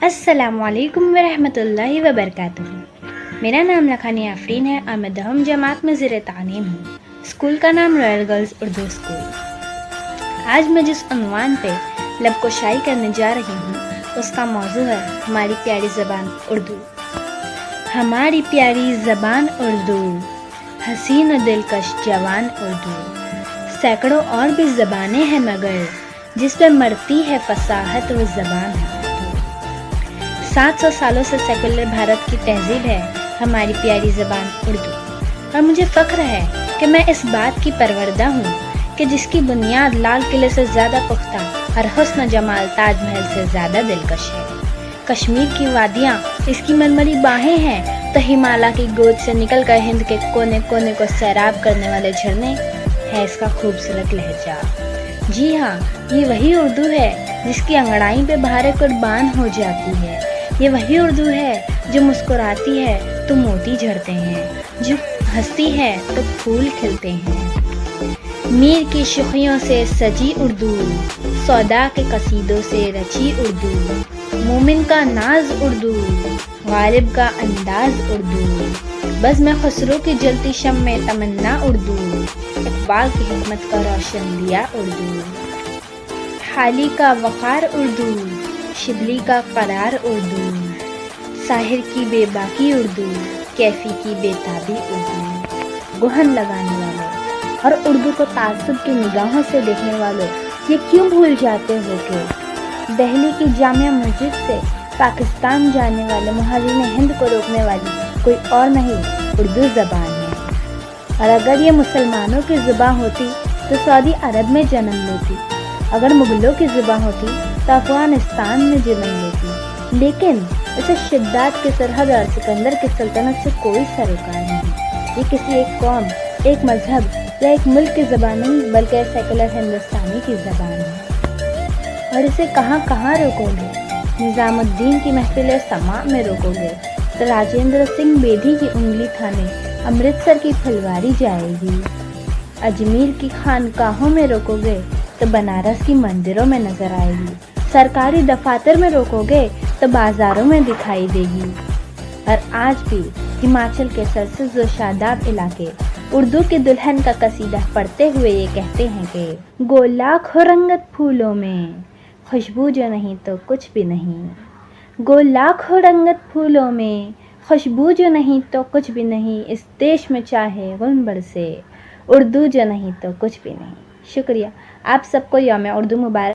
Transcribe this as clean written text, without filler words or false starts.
السلام علیکم ورحمۃ اللہ وبرکاتہ۔ میرا نام لکھانی آفرین ہے اور میں 10ویں جماعت میں زیر تعلیم ہوں۔ اسکول کا نام رائل گرلز اردو اسکول۔ آج میں جس عنوان پہ لب کشائی کرنے جا رہی ہوں اس کا موضوع ہے ہماری پیاری زبان اردو۔ ہماری پیاری زبان اردو، حسین و دلکش جوان اردو، سینکڑوں اور بھی زبانیں ہیں مگر جس پہ مرتی ہے فصاحت و زبان ہے۔ 700 سالوں سے سیکولر بھارت کی تہذیب ہے ہماری پیاری زبان اردو، اور مجھے فخر ہے کہ میں اس بات کی پروردہ ہوں کہ جس کی بنیاد لال قلعے سے زیادہ پختہ اور حسن جمال تاج محل سے زیادہ دلکش ہے۔ کشمیر کی وادیاں اس کی مرمری باہیں ہیں تو ہمالیہ کی گود سے نکل کر ہند کے کونے کونے کو سیراب کرنے والے جھرنے ہے اس کا خوبصورت لہجہ۔ جی ہاں، یہ وہی اردو ہے جس کی انگڑائی پہ بہاریں قربان ہو جاتی ہے۔ یہ وہی اردو ہے جو مسکراتی ہے تو موتی جھڑتے ہیں، جو ہنستی ہے تو پھول کھلتے ہیں۔ میر کی شوخیوں سے سجی اردو، سودا کے قصیدوں سے رچی اردو، مومن کا ناز اردو، غالب کا انداز اردو، بزم خسرو کی جلتی شمع تمنا اردو، اقبال کی حکمت کا روشن دیا اردو، حالی کا وقار اردو، شبلی کا قرار اردو، ساحر کی بے باکی اردو، کیفی کی بے تابی اردو۔ گہن لگانے والوں اور اردو کو تعصب کی نگاہوں سے دیکھنے والوں یہ کیوں بھول جاتے ہو کہ دہلی کی جامع مسجد سے پاکستان جانے والے مہاجرین ہند کو روکنے والی کوئی اور نہیں اردو زبان ہے۔ اور اگر یہ مسلمانوں کی زبان ہوتی تو سعودی عرب میں جنم لیتی، اگر مغلوں کی زبان ہوتی تو افغانستان میں جنم لیتی، لیکن اسے شداد کی سرحد اور سکندر کی سلطنت سے کوئی سروکار نہیں۔ یہ کسی ایک قوم، ایک مذہب یا ایک ملک کی زبان نہیں بلکہ سیکولر ہندوستانی کی زبان ہے۔ اور اسے کہاں کہاں روکو گے؟ نظام الدین کی محفل سماع میں روکو گے تو راجندر سنگھ بیدی کی انگلی تھامے امرتسر کی پھلواری جائے گی، اجمیر کی خانقاہوں میں روکو گے تو بنارس کی مندروں میں نظر آئے گی، سرکاری دفاتر میں روکو گے تو بازاروں میں دکھائی دے گی۔ اور آج بھی ہماچل کے سرسبز و شاداب علاقے اردو کی دلہن کا قصیدہ پڑھتے ہوئے یہ کہتے ہیں کہ گو لاکھ ہو رنگت پھولوں میں، خوشبو جو نہیں تو کچھ بھی نہیں، گو لاکھ ہو رنگت پھولوں میں، خوشبو جو نہیں تو کچھ بھی نہیں، اس دیش میں چاہے غلم برسے، اردو جو نہیں تو کچھ بھی نہیں۔ شکریہ۔ آپ سب کو یوم اردو مبارک۔